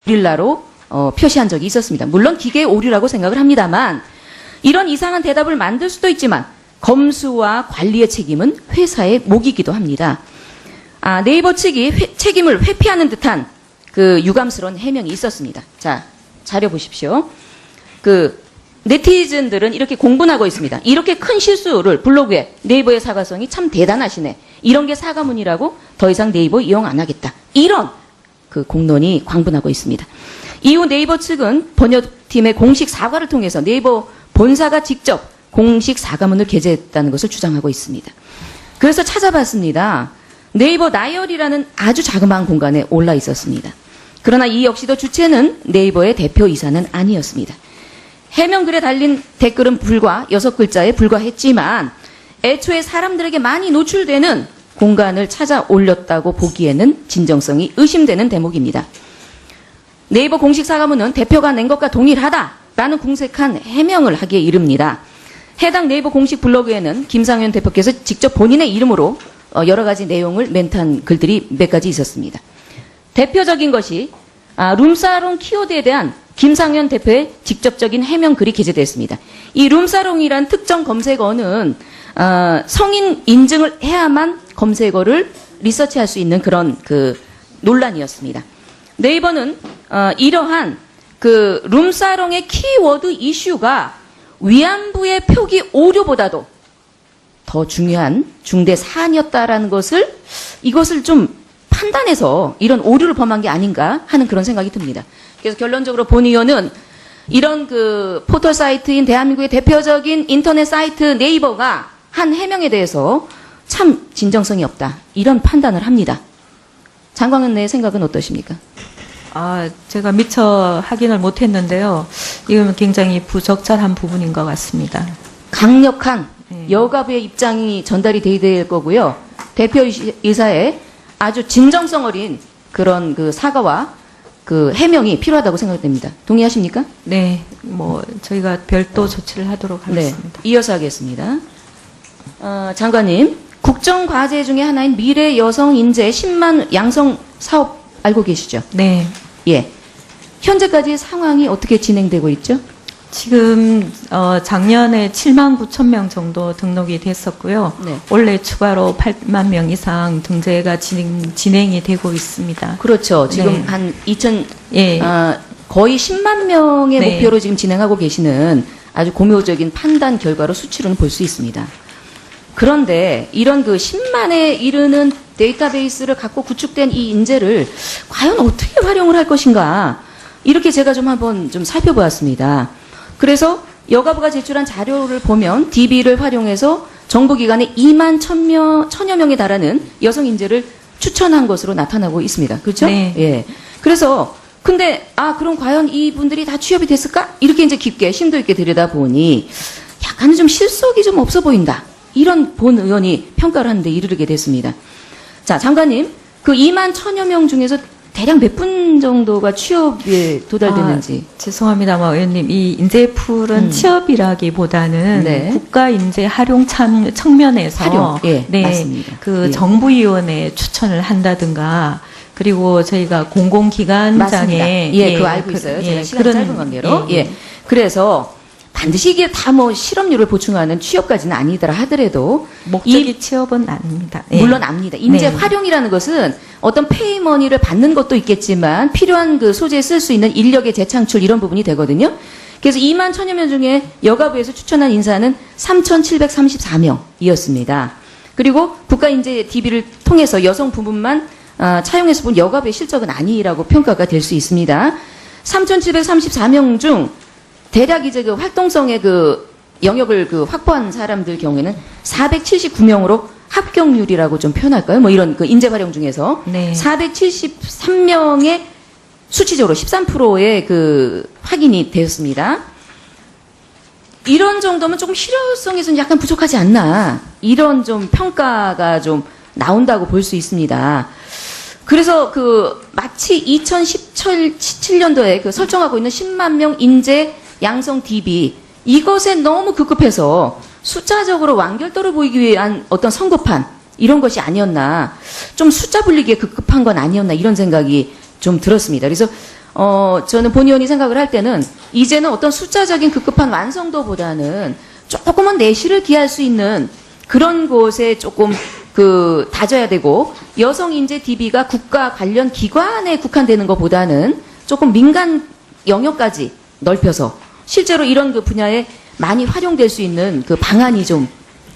고릴라로 표시한 적이 있었습니다. 물론 기계의 오류라고 생각을 합니다만 이런 이상한 대답을 만들 수도 있지만 검수와 관리의 책임은 회사의 몫이기도 합니다. 네이버 측이 책임을 회피하는 듯한 그 유감스러운 해명이 있었습니다. 자, 자료 보십시오. 네티즌들은 이렇게 공분하고 있습니다. 이렇게 큰 실수를 블로그에 네이버의 사과성이 참 대단하시네. 이런 게 사과문이라고 더 이상 네이버 이용 안 하겠다. 이런 그 공론이 광분하고 있습니다. 이후 네이버 측은 번역팀의 공식 사과를 통해서 네이버 본사가 직접 공식 사과문을 게재했다는 것을 주장하고 있습니다. 그래서 찾아봤습니다. 네이버 나열이라는 아주 자그마한 공간에 올라 있었습니다. 그러나 이 역시도 주체는 네이버의 대표이사는 아니었습니다. 해명글에 달린 댓글은 불과 6글자에 불과했지만 애초에 사람들에게 많이 노출되는 공간을 찾아 올렸다고 보기에는 진정성이 의심되는 대목입니다. 네이버 공식 사과문은 대표가 낸 것과 동일하다라는 궁색한 해명을 하기에 이릅니다. 해당 네이버 공식 블로그에는 김상현 대표께서 직접 본인의 이름으로 여러 가지 내용을 멘트한 글들이 몇 가지 있었습니다. 대표적인 것이 룸사롱 키워드에 대한 김상현 대표의 직접적인 해명 글이 게재됐습니다. 이 룸사롱이란 특정 검색어는 성인 인증을 해야만 검색어를 리서치할 수 있는 그런 그 논란이었습니다. 네이버는 이러한 그 룸사롱의 키워드 이슈가 위안부의 표기 오류보다도 더 중요한 중대 사안이었다라는 이것을 좀 판단해서 이런 오류를 범한 게 아닌가 하는 그런 생각이 듭니다. 그래서 결론적으로 본 의원은 이런 그 포털 사이트인 대한민국의 대표적인 인터넷 사이트 네이버가 한 해명에 대해서 참 진정성이 없다. 이런 판단을 합니다. 장광은의 생각은 어떠십니까? 제가 미처 확인을 못했는데요. 이건 굉장히 부적절한 부분인 것 같습니다. 강력한 여가부의 입장이 전달이 돼야 될 거고요. 대표이사의 아주 진정성 어린 그런 그 사과와 그 해명이 필요하다고 생각됩니다. 동의하십니까? 네, 저희가 별도 조치를 하도록 하겠습니다. 네, 이어서 하겠습니다. 장관님, 국정과제 중에 하나인 미래 여성 인재 10만 양성 사업 알고 계시죠? 네. 예. 현재까지 상황이 어떻게 진행되고 있죠? 지금 작년에 7만 9천 명 정도 등록이 됐었고요. 네. 올해 추가로 8만 명 이상 등재가 진행이 되고 있습니다. 그렇죠. 지금 네. 한 거의 10만 명의 네. 목표로 지금 진행하고 계시는 아주 고묘적인 판단 결과로 수치로는 볼 수 있습니다. 그런데 이런 그 10만에 이르는 데이터베이스를 갖고 구축된 이 인재를 과연 어떻게 활용을 할 것인가, 이렇게 제가 좀 한번 좀 살펴보았습니다. 그래서 여가부가 제출한 자료를 보면 DB를 활용해서 정부기관에 2만 1000여 명에 달하는 여성 인재를 추천한 것으로 나타나고 있습니다. 그렇죠? 네. 예. 그래서 근데 그럼 과연 이분들이 다 취업이 됐을까? 이렇게 이제 깊게 심도 있게 들여다보니 약간은 좀 실속이 좀 없어 보인다. 이런 본 의원이 평가를 하는데 이르게 됐습니다. 자, 장관님, 그 2만 1000여 명 중에서 대략 몇 분 정도가 취업에 도달됐는지. 죄송합니다만 의원님, 이 인재풀은 취업이라기보다는 네. 국가 인재 활용 측면에서 활용, 예, 네, 맞습니다. 그 예. 정부위원회 추천을 한다든가, 그리고 저희가 공공기관장에 맞습니다. 그거 알고 있어요. 제가 시간이 짧은 관계로. 예. 그래서 반드시 이게 다 실업률을 보충하는 취업까지는 아니더라 하더라도 목적이 취업은 아닙니다. 물론 압니다. 인재 네. 활용이라는 것은 어떤 페이머니를 받는 것도 있겠지만 필요한 그 소재에 쓸 수 있는 인력의 재창출 이런 부분이 되거든요. 그래서 2만 1000여 명 중에 여가부에서 추천한 인사는 3734명이었습니다. 그리고 국가인재 DB를 통해서 여성 부분만 차용해서 본 여가부의 실적은 아니라고 평가가 될 수 있습니다. 3734명 중 대략 이제 그 활동성의 그 영역을 그 확보한 사람들 경우에는 479명으로 합격률이라고 좀 표현할까요? 이런 그 인재 활용 중에서 네. 473명의 수치적으로 13%의 그 확인이 되었습니다. 이런 정도면 조금 실효성에서는 약간 부족하지 않나, 이런 좀 평가가 좀 나온다고 볼 수 있습니다. 그래서 마치 2017년도에 설정하고 있는 10만 명 인재 양성 DB, 이것에 너무 급급해서 숫자적으로 완결도를 보이기 위한 어떤 성급한 이런 것이 아니었나, 좀 숫자 불리기에 급급한 건 아니었나, 이런 생각이 좀 들었습니다. 그래서 저는 본 의원이 생각을 할 때는 이제는 어떤 숫자적인 급급한 완성도보다는 조금은 내실을 기할 수 있는 그런 곳에 조금 다져야 되고, 여성 인재 DB가 국가 관련 기관에 국한되는 것보다는 조금 민간 영역까지 넓혀서 실제로 이런 분야에 많이 활용될 수 있는 방안이 좀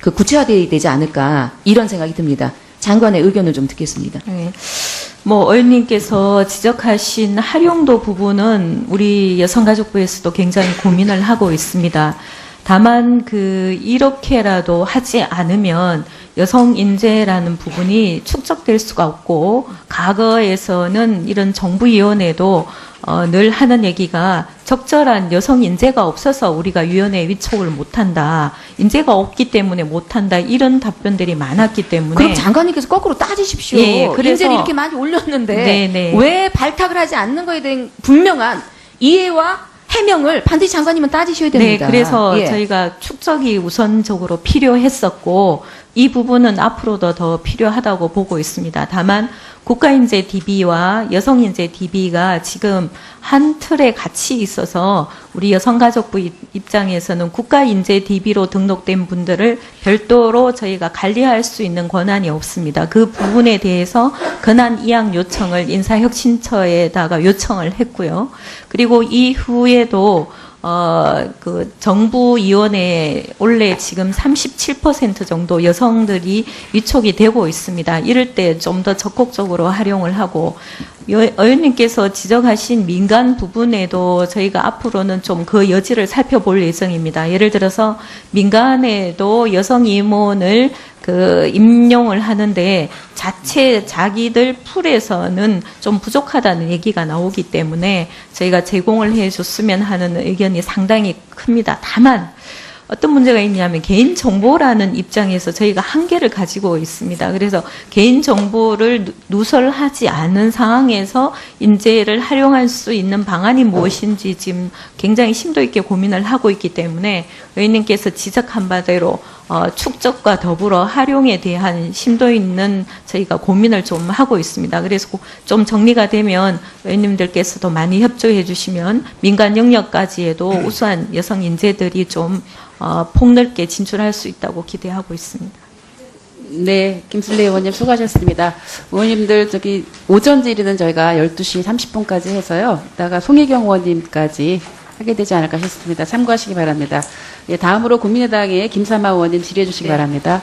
구체화되어야 되지 않을까, 이런 생각이 듭니다. 장관의 의견을 좀 듣겠습니다. 네. 의원님께서 지적하신 활용도 부분은 우리 여성가족부에서도 굉장히 고민을 하고 있습니다. 다만 이렇게라도 하지 않으면 여성 인재라는 부분이 축적될 수가 없고, 과거에서는 이런 정부위원회도 늘 하는 얘기가 적절한 여성 인재가 없어서 우리가 위원회 위촉을 못한다, 인재가 없기 때문에 못한다, 이런 답변들이 많았기 때문에. 그럼 장관님께서 거꾸로 따지십시오. 예, 그래서 인재를 이렇게 많이 올렸는데 네네. 왜 발탁을 하지 않는 거에 대한 분명한 이해와 해명을 반드시 장관님은 따지셔야 됩니다. 네, 그래서 예. 저희가 축적이 우선적으로 필요했었고, 이 부분은 앞으로도 더 필요하다고 보고 있습니다. 다만 국가인재 DB와 여성인재 DB가 지금 한 틀에 같이 있어서 우리 여성가족부 입장에서는 국가인재 DB로 등록된 분들을 별도로 저희가 관리할 수 있는 권한이 없습니다. 그 부분에 대해서 근한 이양 요청을 인사혁신처에다가 요청을 했고요. 그리고 이후에도 정부위원회에 원래 지금 37% 정도 여성들이 위촉이 되고 있습니다. 이럴 때 좀 더 적극적으로 활용을 하고, 의원님께서 지적하신 민간 부분에도 저희가 앞으로는 좀 그 여지를 살펴볼 예정입니다. 예를 들어서 민간에도 여성 임원을 임용을 하는데 자기들 풀에서는 좀 부족하다는 얘기가 나오기 때문에 저희가 제공을 해줬으면 하는 의견이 상당히 큽니다. 다만 어떤 문제가 있냐면 개인정보라는 입장에서 저희가 한계를 가지고 있습니다. 그래서 개인정보를 누설하지 않은 상황에서 인재를 활용할 수 있는 방안이 무엇인지 지금 굉장히 심도 있게 고민을 하고 있기 때문에 의원님께서 지적한 바대로 축적과 더불어 활용에 대한 심도 있는 저희가 고민을 좀 하고 있습니다. 그래서 좀 정리가 되면 의원님들께서도 많이 협조해 주시면 민간 영역까지에도 우수한 여성 인재들이 좀 폭넓게 진출할 수 있다고 기대하고 있습니다. 네, 김순례 의원님 수고하셨습니다. 의원님들 오전 질의는 저희가 12시 30분까지 해서요. 이따가 송혜경 의원님까지 하게 되지 않을까 싶습니다. 참고하시기 바랍니다. 예, 다음으로 국민의당의 김삼아 의원님 질의해 주시기 바랍니다.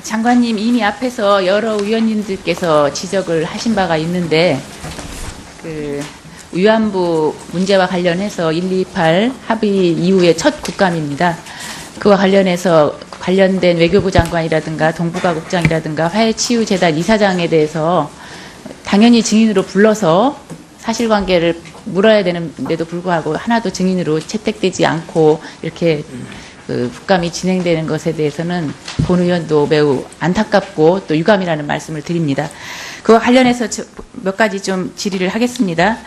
장관님, 이미 앞에서 여러 의원님들께서 지적을 하신 바가 있는데, 위안부 문제와 관련해서 128 합의 이후의 첫 국감입니다. 그와 관련해서 관련된 외교부 장관이라든가 동북아 국장이라든가 화해치유재단 이사장에 대해서 당연히 증인으로 불러서 사실관계를 물어야 되는데도 불구하고 하나도 증인으로 채택되지 않고 이렇게 국감이 진행되는 것에 대해서는 본 의원도 매우 안타깝고 또 유감이라는 말씀을 드립니다. 그와 관련해서 몇 가지 좀 질의를 하겠습니다.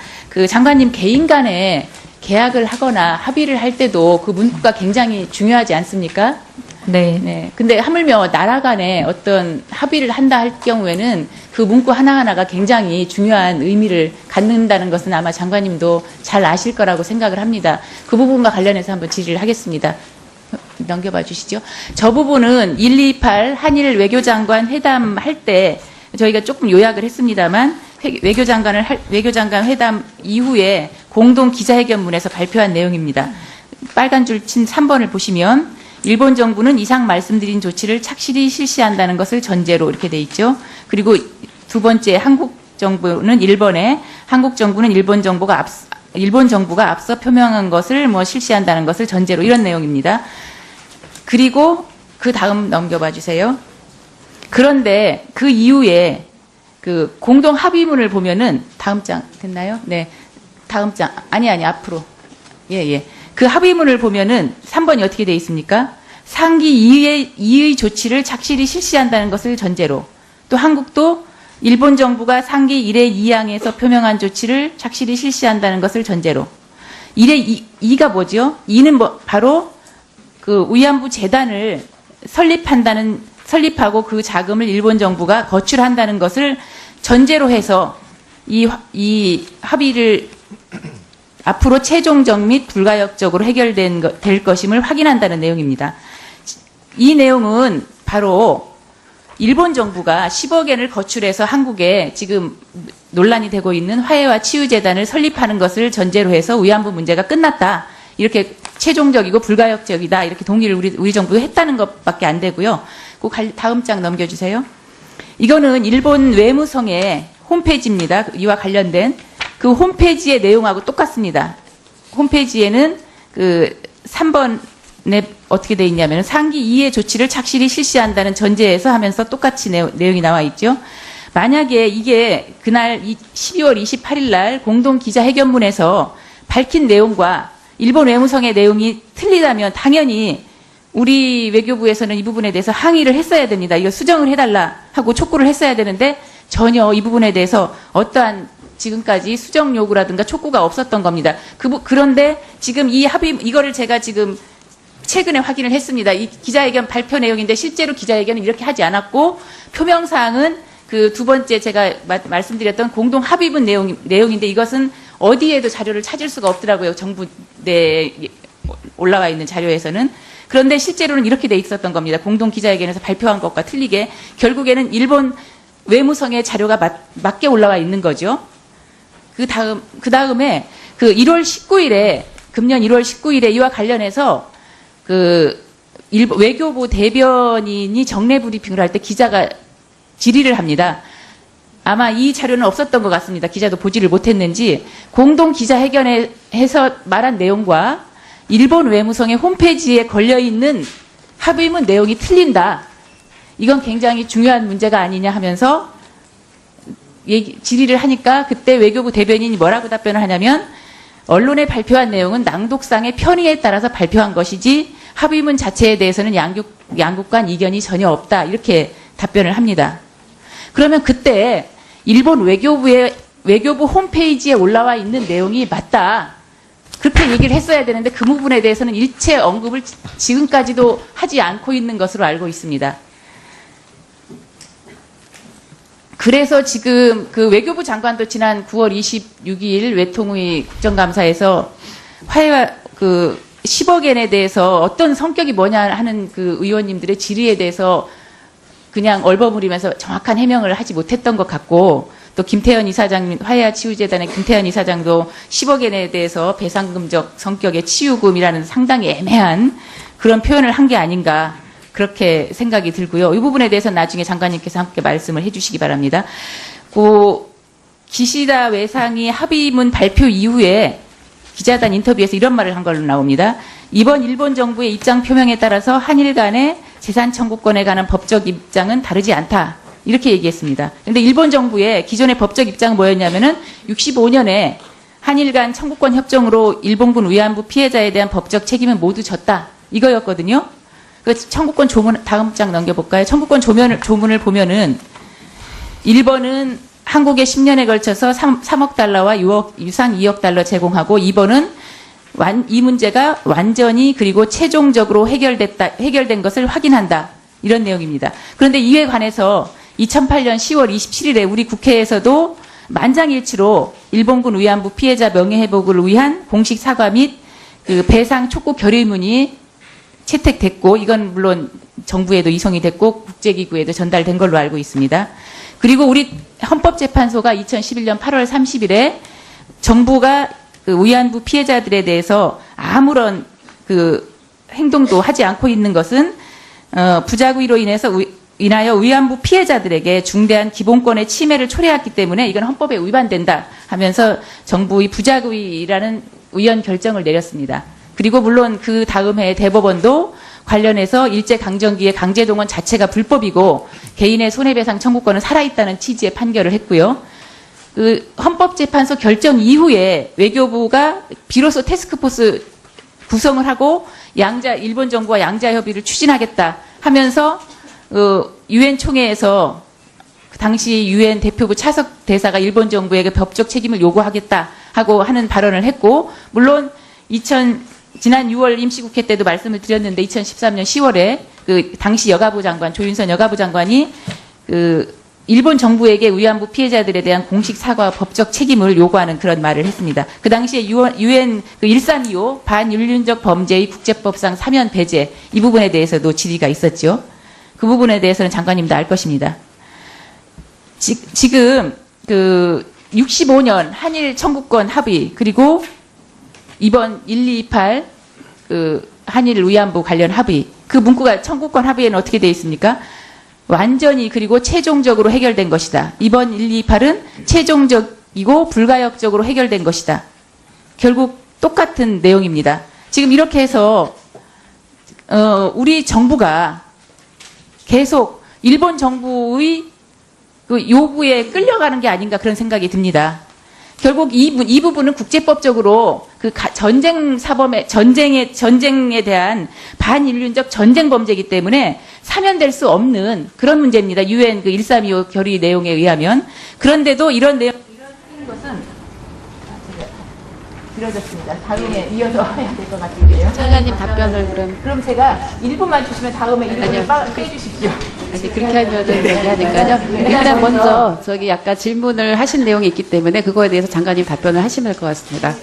장관님 개인 간에 계약을 하거나 합의를 할 때도 그 문구가 굉장히 중요하지 않습니까? 네. 네. 근데 하물며 나라 간에 어떤 합의를 한다 할 경우에는 그 문구 하나하나가 굉장히 중요한 의미를 갖는다는 것은 아마 장관님도 잘 아실 거라고 생각을 합니다. 그 부분과 관련해서 한번 질의를 하겠습니다. 넘겨봐 주시죠. 저 부분은 128 한일 외교장관 회담 할 때 저희가 조금 요약을 했습니다만 외교장관 회담 이후에 공동 기자회견문에서 발표한 내용입니다. 빨간 줄 친 3번을 보시면 일본 정부는 이상 말씀드린 조치를 착실히 실시한다는 것을 전제로 이렇게 돼 있죠. 그리고 두 번째 한국 정부는 1번에 한국 정부는 일본 정부가 앞서 표명한 것을 실시한다는 것을 전제로 이런 내용입니다. 그리고 그 다음 넘겨봐 주세요. 그런데 그 이후에 공동 합의문을 보면은 다음 장 됐나요? 네. 다음 장. 아니 앞으로. 예. 그 합의문을 보면은 3번이 어떻게 돼 있습니까? 상기 이의 조치를 착실히 실시한다는 것을 전제로. 또 한국도 일본 정부가 상기 1회 2항에서 표명한 조치를 착실히 실시한다는 것을 전제로. 1회 2가 뭐죠? 2는 바로 위안부 재단을 설립하고 그 자금을 일본 정부가 거출한다는 것을 전제로 해서 이 합의를 앞으로 최종적 및 불가역적으로 될 것임을 확인한다는 내용입니다. 이 내용은 바로 일본 정부가 10억엔을 거출해서 한국에 지금 논란이 되고 있는 화해와 치유재단을 설립하는 것을 전제로 해서 위안부 문제가 끝났다. 이렇게 최종적이고 불가역적이다. 이렇게 동의를 우리 정부가 했다는 것밖에 안 되고요. 꼭 다음 장 넘겨주세요. 이거는 일본 외무성의 홈페이지입니다. 이와 관련된 그 홈페이지의 내용하고 똑같습니다. 홈페이지에는 그 3번에 어떻게 돼 있냐면 상기 이해 조치를 착실히 실시한다는 전제에서 하면서 똑같이 내용이 나와 있죠. 만약에 이게 그날 12월 28일 날 공동 기자회견문에서 밝힌 내용과 일본 외무성의 내용이 틀리다면 당연히 우리 외교부에서는 이 부분에 대해서 항의를 했어야 됩니다. 이거 수정을 해달라 하고 촉구를 했어야 되는데 전혀 이 부분에 대해서 어떠한 지금까지 수정 요구라든가 촉구가 없었던 겁니다. 그런데 지금 이 합의, 이거를 제가 지금 최근에 확인을 했습니다. 이 기자회견 발표 내용인데 실제로 기자회견은 이렇게 하지 않았고 표명사항은 그 두 번째 제가 말씀드렸던 공동 합의문 내용인데 이것은 어디에도 자료를 찾을 수가 없더라고요. 정부 내에 올라와 있는 자료에서는. 그런데 실제로는 이렇게 돼 있었던 겁니다. 공동 기자회견에서 발표한 것과 틀리게 결국에는 일본 외무성의 자료가 맞게 올라와 있는 거죠. 그 다음에 그 1월 19일에 금년 1월 19일에 이와 관련해서 그 외교부 대변인이 정례 브리핑을 할 때 기자가 질의를 합니다. 아마 이 자료는 없었던 것 같습니다. 기자도 보지를 못했는지 공동 기자회견에서 말한 내용과 일본 외무성의 홈페이지에 걸려있는 합의문 내용이 틀린다. 이건 굉장히 중요한 문제가 아니냐 하면서 질의를 하니까 그때 외교부 대변인이 뭐라고 답변을 하냐면 언론에 발표한 내용은 낭독상의 편의에 따라서 발표한 것이지 합의문 자체에 대해서는 양국 간 이견이 전혀 없다. 이렇게 답변을 합니다. 그러면 그때 일본 외교부 홈페이지에 올라와 있는 내용이 맞다. 그렇게 얘기를 했어야 되는데 그 부분에 대해서는 일체 언급을 지금까지도 하지 않고 있는 것으로 알고 있습니다. 그래서 지금 그 외교부 장관도 지난 9월 26일 외통위 국정감사에서 화해와 그 10억엔에 대해서 어떤 성격이 뭐냐 하는 그 의원님들의 질의에 대해서 그냥 얼버무리면서 정확한 해명을 하지 못했던 것 같고 또 김태현 이사장, 화해와 치유재단의 김태현 이사장도 10억엔에 대해서 배상금적 성격의 치유금이라는 상당히 애매한 그런 표현을 한 게 아닌가 그렇게 생각이 들고요. 이 부분에 대해서 나중에 장관님께서 함께 말씀을 해주시기 바랍니다. 그 기시다 외상이 합의문 발표 이후에 기자단 인터뷰에서 이런 말을 한 걸로 나옵니다. 이번 일본 정부의 입장 표명에 따라서 한일 간의 재산 청구권에 관한 법적 입장은 다르지 않다. 이렇게 얘기했습니다. 그런데 일본 정부의 기존의 법적 입장은 뭐였냐면은 65년에 한일 간 청구권 협정으로 일본군 위안부 피해자에 대한 법적 책임은 모두 졌다. 이거였거든요. 그 청구권 조문, 다음 장 넘겨볼까요? 청구권 조문을 보면은 일본은 한국에 10년에 걸쳐서 3억 달러와 유상 2억 달러 제공하고 2번은 이 문제가 완전히 그리고 최종적으로 해결된 것을 확인한다. 이런 내용입니다. 그런데 이에 관해서 2008년 10월 27일에 우리 국회에서도 만장일치로 일본군 위안부 피해자 명예회복을 위한 공식 사과 및 그 배상 촉구 결의문이 채택됐고 이건 물론 정부에도 이송이 됐고 국제기구에도 전달된 걸로 알고 있습니다. 그리고 우리 헌법재판소가 2011년 8월 30일에 정부가 그 위안부 피해자들에 대해서 아무런 그 행동도 하지 않고 있는 것은 부작위로 인하여 위안부 피해자들에게 중대한 기본권의 침해를 초래했기 때문에 이건 헌법에 위반된다 하면서 정부의 부작위라는 의원 결정을 내렸습니다. 그리고 물론 그 다음 해에 대법원도 관련해서 일제강점기의 강제동원 자체가 불법이고 개인의 손해배상 청구권은 살아있다는 취지의 판결을 했고요. 그 헌법재판소 결정 이후에 외교부가 비로소 태스크포스 구성을 하고 일본 정부와 양자 협의를 추진하겠다 하면서 유엔 총회에서 당시 유엔 대표부 차석 대사가 일본 정부에게 법적 책임을 요구하겠다 하고 하는 발언을 했고 물론 지난 6월 임시국회 때도 말씀을 드렸는데 2013년 10월에 그 당시 여가부 장관 조윤선 여가부 장관이 그 일본 정부에게 위안부 피해자들에 대한 공식 사과와 법적 책임을 요구하는 그런 말을 했습니다. 그 당시에 유엔 1325 반윤륜적 범죄의 국제법상 사면 배제 이 부분에 대해서도 질의가 있었죠. 그 부분에 대해서는 장관님도 알 것입니다. 지금 그 65년 한일 청구권 합의 그리고 이번 1228 그 한일 위안부 관련 합의 그 문구가 청구권 합의에는 어떻게 되어 있습니까? 완전히 그리고 최종적으로 해결된 것이다. 이번 128은 최종적이고 불가역적으로 해결된 것이다. 결국 똑같은 내용입니다. 지금 이렇게 해서 우리 정부가 계속 일본 정부의 그 요구에 끌려가는 게 아닌가 그런 생각이 듭니다. 결국 이 부분은 국제법적으로 그 전쟁 사범의 전쟁에 대한 반인륜적 전쟁 범죄이기 때문에 사면될 수 없는 그런 문제입니다. 유엔 그 1325 결의 내용에 의하면. 그런데도 이런 것은 길어졌습니다. 다음에 이어서 해야 될 것 같은데요. 차관님 답변을 그럼 제가 1분만 주시면 다음에 1분을 빼주십시오. 아니 그렇게 하면은 얘기하니까요. 일단 먼저 저기 아까 질문을 하신 내용이 있기 때문에 그거에 대해서 장관님 답변을 하시면 될 것 같습니다.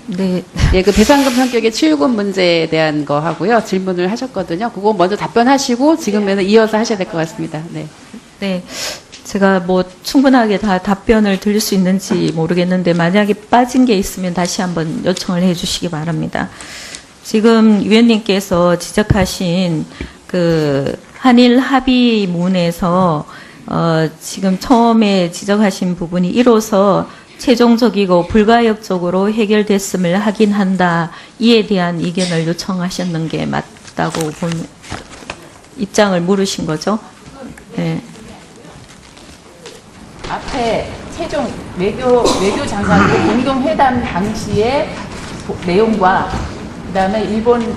네. 예, 그 배상금 성격의 치유금 문제에 대한 거 하고요. 질문을 하셨거든요. 그거 먼저 답변하시고 지금에는 이어서 하셔야 될 것 같습니다. 네. 네. 제가 뭐 충분하게 다 답변을 드릴 수 있는지 모르겠는데 만약에 빠진 게 있으면 다시 한번 요청을 해 주시기 바랍니다. 지금 위원님께서 지적하신 그 한일 합의문에서 지금 처음에 지적하신 부분이 이로써 최종적이고 불가역적으로 해결됐음을 확인한다. 이에 대한 의견을 요청하셨는 게 맞다고 입장을 물으신 거죠? 네. 앞에 최종 외교 장관들 공동회담 당시의 내용과 그다음에 일본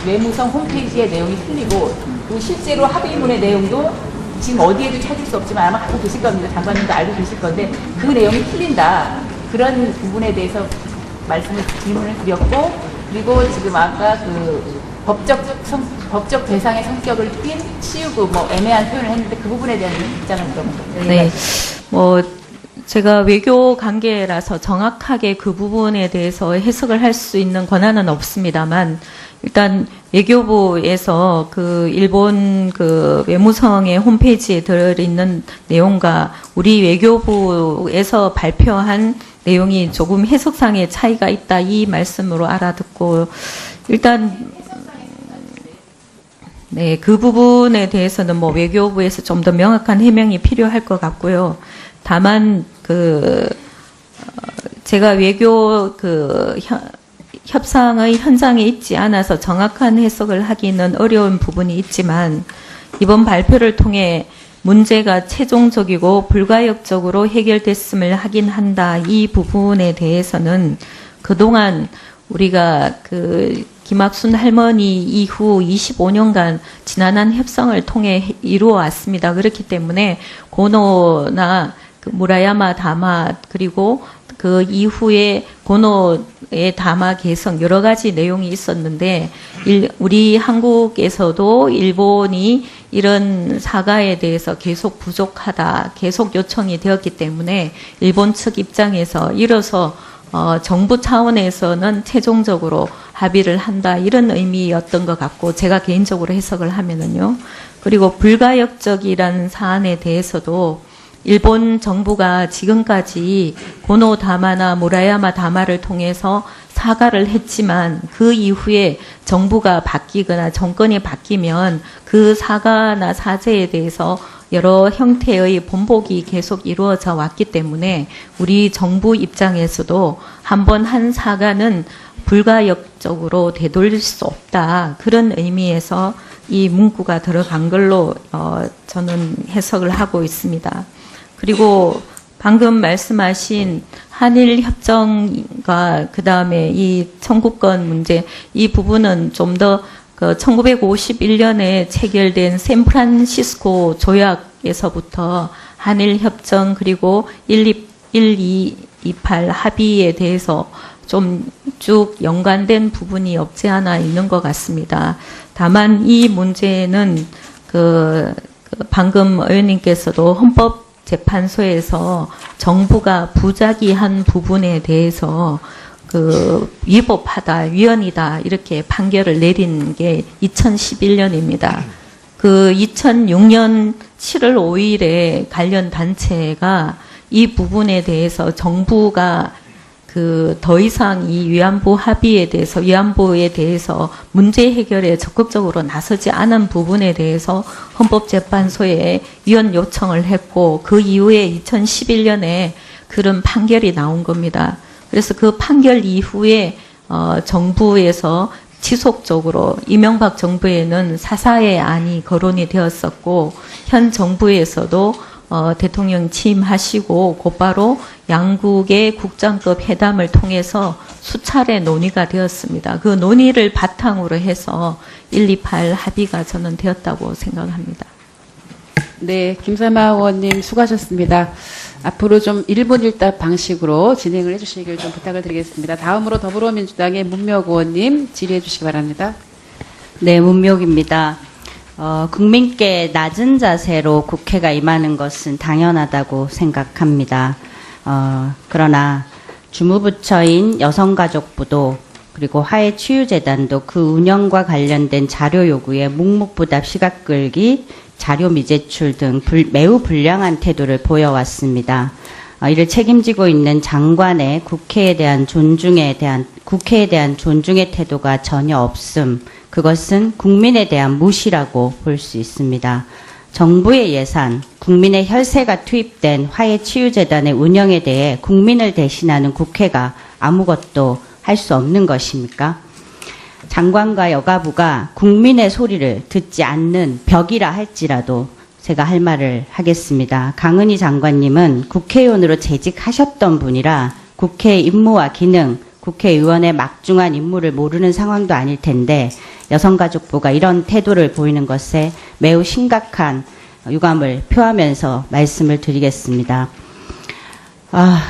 외무성 홈페이지의 내용이 틀리고 또 실제로 합의문의 내용도 지금 어디에도 찾을 수 없지만 아마 갖고 계실 겁니다. 장관님도 알고 계실 건데 그 내용이 틀린다. 그런 부분에 대해서 질문을 드렸고 그리고 지금 아까 그 법적 대상의 성격을 띈 치우고 뭐 애매한 표현을 했는데 그 부분에 대한 입장을 물어본 거죠. 네. 뭐 제가 외교 관계라서 정확하게 그 부분에 대해서 해석을 할 수 있는 권한은 없습니다만 일단 외교부에서 그 일본 그 외무성의 홈페이지에 들어있는 내용과 우리 외교부에서 발표한 내용이 조금 해석상의 차이가 있다 이 말씀으로 알아듣고 일단 네, 그 부분에 대해서는 뭐 외교부에서 좀 더 명확한 해명이 필요할 것 같고요. 다만 제가 외교 협상의 현장에 있지 않아서 정확한 해석을 하기는 어려운 부분이 있지만 이번 발표를 통해 문제가 최종적이고 불가역적으로 해결됐음을 확인한다. 이 부분에 대해서는 그동안 우리가 김학순 할머니 이후 25년간 지난한 협상을 통해 이루어 왔습니다. 그렇기 때문에 고노나 무라야마 다마 그리고 그 이후에 고노의 다마 개성 여러 가지 내용이 있었는데 우리 한국에서도 일본이 이런 사과에 대해서 계속 부족하다 계속 요청이 되었기 때문에 일본 측 입장에서 이로써 정부 차원에서는 최종적으로 합의를 한다 이런 의미였던 것 같고 제가 개인적으로 해석을 하면은요. 그리고 불가역적이라는 사안에 대해서도 일본 정부가 지금까지 고노 다마나 무라야마 다마를 통해서 사과를 했지만 그 이후에 정부가 바뀌거나 정권이 바뀌면 그 사과나 사죄에 대해서 여러 형태의 번복이 계속 이루어져 왔기 때문에 우리 정부 입장에서도 한번 한 사과는 불가역적으로 되돌릴 수 없다. 그런 의미에서 이 문구가 들어간 걸로 저는 해석을 하고 있습니다. 그리고 방금 말씀하신 한일 협정과 그다음에 이 청구권 문제 이 부분은 좀 더 1951년에 체결된 샌프란시스코 조약에서부터 한일 협정 그리고 1228 합의에 대해서 좀 쭉 연관된 부분이 없지 않아 있는 것 같습니다. 다만 이 문제는 방금 의원님께서도 헌법 헌법재판소에서 정부가 부작위한 부분에 대해서 그 위법하다, 위헌이다 이렇게 판결을 내린 게 2011년입니다. 그 2006년 7월 5일에 관련 단체가 이 부분에 대해서 정부가 그 더 이상 이 위안부 합의에 대해서 위안부에 대해서 문제 해결에 적극적으로 나서지 않은 부분에 대해서 헌법재판소에 위헌 요청을 했고 그 이후에 2011년에 그런 판결이 나온 겁니다. 그래서 그 판결 이후에 정부에서 지속적으로 이명박 정부에는 사사의 안이 거론이 되었었고 현 정부에서도 대통령 취임하시고 곧바로 양국의 국장급 회담을 통해서 수차례 논의가 되었습니다. 그 논의를 바탕으로 해서 128 합의가 저는 되었다고 생각합니다. 네, 김삼아 의원님 수고하셨습니다. 앞으로 좀 1분 1답 방식으로 진행을 해주시길 좀 부탁을 드리겠습니다. 다음으로 더불어민주당의 문명 의원님 질의해 주시기 바랍니다. 네, 문명입니다. 국민께 낮은 자세로 국회가 임하는 것은 당연하다고 생각합니다. 그러나 주무부처인 여성가족부도 그리고 화해치유재단도 그 운영과 관련된 자료 요구에 묵묵부답 시각 끌기, 자료 미제출 등 매우 불량한 태도를 보여왔습니다. 이를 책임지고 있는 장관의 국회에 대한 존중의 태도가 전혀 없음. 그것은 국민에 대한 무시라고 볼 수 있습니다. 정부의 예산, 국민의 혈세가 투입된 화해치유재단의 운영에 대해 국민을 대신하는 국회가 아무것도 할 수 없는 것입니까? 장관과 여가부가 국민의 소리를 듣지 않는 벽이라 할지라도 제가 할 말을 하겠습니다. 강은희 장관님은 국회의원으로 재직하셨던 분이라 국회의 임무와 기능, 국회의원의 막중한 임무를 모르는 상황도 아닐 텐데 여성가족부가 이런 태도를 보이는 것에 매우 심각한 유감을 표하면서 말씀을 드리겠습니다.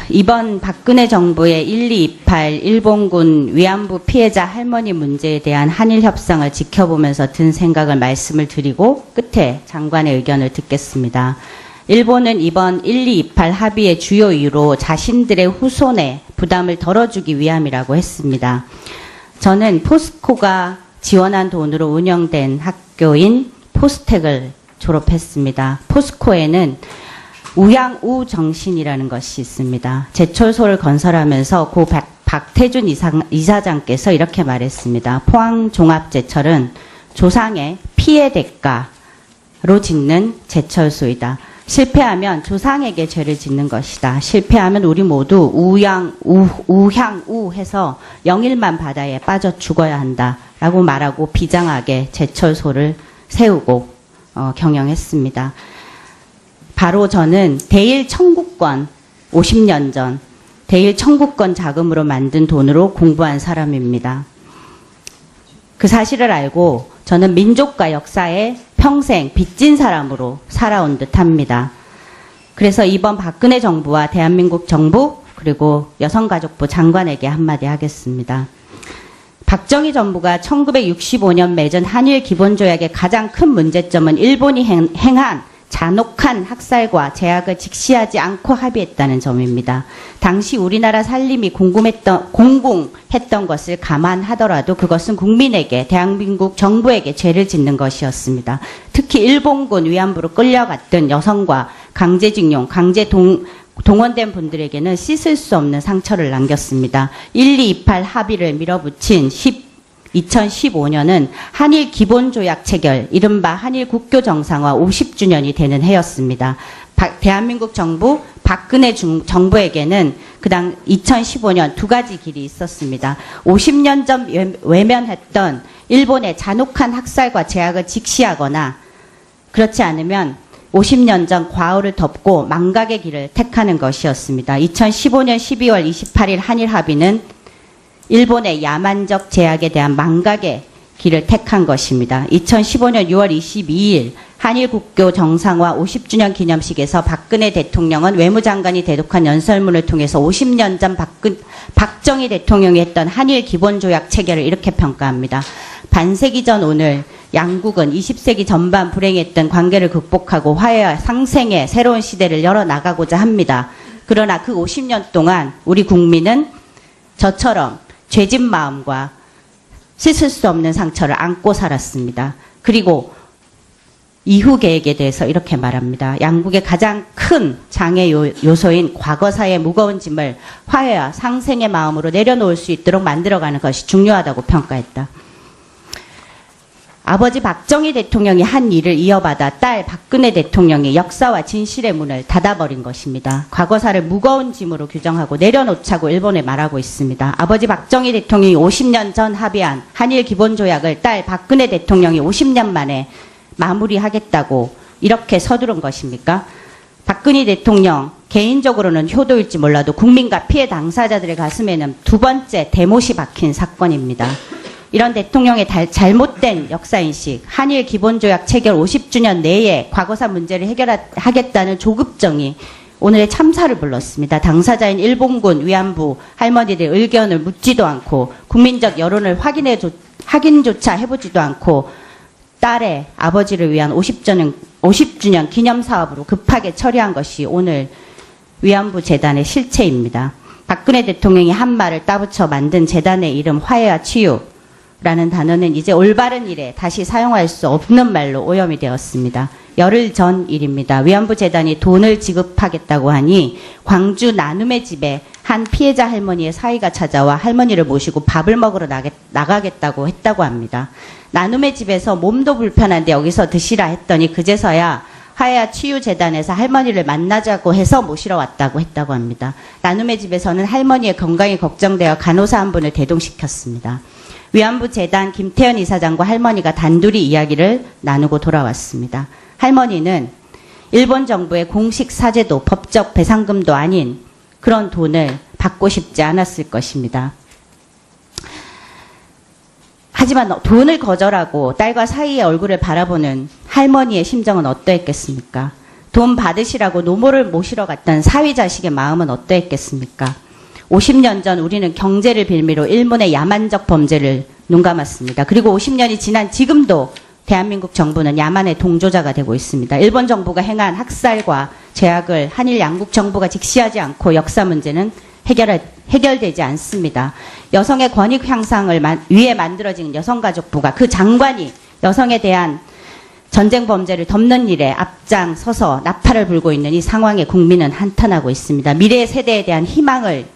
이번 박근혜 정부의 1228 일본군 위안부 피해자 할머니 문제에 대한 한일 협상을 지켜보면서 든 생각을 말씀을 드리고 끝에 장관의 의견을 듣겠습니다. 일본은 이번 1228 합의의 주요 이유로 자신들의 후손에 부담을 덜어주기 위함이라고 했습니다. 저는 포스코가 지원한 돈으로 운영된 학교인 포스텍을 졸업했습니다. 포스코에는 우양우 정신이라는 것이 있습니다. 제철소를 건설하면서 고 박태준 이사장께서 이렇게 말했습니다. 포항종합제철은 조상의 피해 대가로 짓는 제철소이다. 실패하면 조상에게 죄를 짓는 것이다. 실패하면 우리 모두 우향우 해서 영일만 바다에 빠져 죽어야 한다. 라고 말하고 비장하게 제철소를 세우고 경영했습니다. 바로 저는 대일 청구권 50년 전 대일 청구권 자금으로 만든 돈으로 공부한 사람입니다. 그 사실을 알고 저는 민족과 역사에 평생 빚진 사람으로 살아온 듯합니다. 그래서 이번 박근혜 정부와 대한민국 정부 그리고 여성가족부 장관에게 한마디 하겠습니다. 박정희 정부가 1965년 맺은 한일 기본조약의 가장 큰 문제점은 일본이 행한 잔혹한 학살과 제약을 직시하지 않고 합의했다는 점입니다. 당시 우리나라 살림이 공공했던 것을 감안하더라도 그것은 국민에게 대한민국 정부에게 죄를 짓는 것이었습니다. 특히 일본군 위안부로 끌려갔던 여성과 강제징용, 동원된 분들에게는 씻을 수 없는 상처를 남겼습니다. 1228 합의를 밀어붙인 2015년은 한일 기본조약 체결, 이른바 한일 국교 정상화 50주년이 되는 해였습니다. 대한민국 정부, 박근혜 정부에게는 그당 2015년 두 가지 길이 있었습니다. 50년 전 외면했던 일본의 잔혹한 학살과 제약을 직시하거나 그렇지 않으면 50년 전 과오를 덮고 망각의 길을 택하는 것이었습니다. 2015년 12월 28일 한일 합의는 일본의 야만적 제약에 대한 망각의 길을 택한 것입니다. 2015년 6월 22일 한일 국교 정상화 50주년 기념식에서 박근혜 대통령은 외무장관이 대독한 연설문을 통해서 50년 전 박정희 대통령이 했던 한일 기본조약 체결을 이렇게 평가합니다. 반세기 전 오늘 양국은 20세기 전반 불행했던 관계를 극복하고 화해와 상생의 새로운 시대를 열어나가고자 합니다. 그러나 그 50년 동안 우리 국민은 저처럼 죄진 마음과 씻을 수 없는 상처를 안고 살았습니다. 그리고 이후 계획에 대해서 이렇게 말합니다. 양국의 가장 큰 장애 요소인 과거사의 무거운 짐을 화해와 상생의 마음으로 내려놓을 수 있도록 만들어가는 것이 중요하다고 평가했다. 아버지 박정희 대통령이 한 일을 이어받아 딸 박근혜 대통령이 역사와 진실의 문을 닫아버린 것입니다. 과거사를 무거운 짐으로 규정하고 내려놓자고 일본에 말하고 있습니다. 아버지 박정희 대통령이 50년 전 합의한 한일 기본조약을 딸 박근혜 대통령이 50년 만에 마무리하겠다고 이렇게 서두른 것입니까? 박근혜 대통령 개인적으로는 효도일지 몰라도 국민과 피해 당사자들의 가슴에는 두 번째 대못이 박힌 사건입니다. 이런 대통령의 잘못된 역사인식, 한일 기본조약 체결 50주년 내에 과거사 문제를 해결하겠다는 조급정이 오늘의 참사를 불렀습니다. 당사자인 일본군 위안부 할머니들의 의견을 묻지도 않고 국민적 여론을 확인조차 해보지도 않고 딸의 아버지를 위한 50주년 기념사업으로 급하게 처리한 것이 오늘 위안부 재단의 실체입니다. 박근혜 대통령이 한 말을 따붙여 만든 재단의 이름 화해와 치유라는 단어는 이제 올바른 일에 다시 사용할 수 없는 말로 오염이 되었습니다. 열흘 전 일입니다. 위안부 재단이 돈을 지급하겠다고 하니 광주 나눔의 집에 한 피해자 할머니의 사위가 찾아와 할머니를 모시고 밥을 먹으러 나가겠다고 했다고 합니다. 나눔의 집에서 몸도 불편한데 여기서 드시라 했더니 그제서야 화해와 치유재단에서 할머니를 만나자고 해서 모시러 왔다고 했다고 합니다. 나눔의 집에서는 할머니의 건강이 걱정되어 간호사 한 분을 대동시켰습니다. 위안부 재단 김태현 이사장과 할머니가 단둘이 이야기를 나누고 돌아왔습니다. 할머니는 일본 정부의 공식 사죄도 법적 배상금도 아닌 그런 돈을 받고 싶지 않았을 것입니다. 하지만 돈을 거절하고 딸과 사이의 얼굴을 바라보는 할머니의 심정은 어떠했겠습니까? 돈 받으시라고 노모를 모시러 갔던 사위 자식의 마음은 어떠했겠습니까? 50년 전 우리는 경제를 빌미로 일본의 야만적 범죄를 눈감았습니다. 그리고 50년이 지난 지금도 대한민국 정부는 야만의 동조자가 되고 있습니다. 일본 정부가 행한 학살과 죄악을 한일 양국 정부가 직시하지 않고 역사 문제는 해결되지 않습니다. 여성의 권익 향상을 위해 만들어진 여성가족부가 그 장관이 여성에 대한 전쟁 범죄를 덮는 일에 앞장서서 나팔을 불고 있는 이 상황에 국민은 한탄하고 있습니다. 미래 세대에 대한 희망을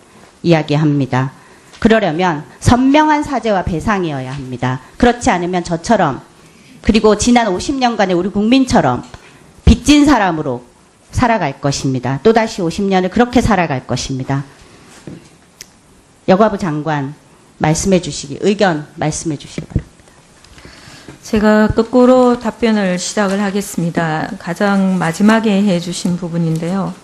이야기합니다. 그러려면 선명한 사죄와 배상이어야 합니다. 그렇지 않으면 저처럼 그리고 지난 50년간의 우리 국민처럼 빚진 사람으로 살아갈 것입니다. 또다시 50년을 그렇게 살아갈 것입니다. 여가부 장관 의견 말씀해 주시기 바랍니다. 제가 거꾸로 답변을 시작을 하겠습니다. 가장 마지막에 해주신 부분인데요.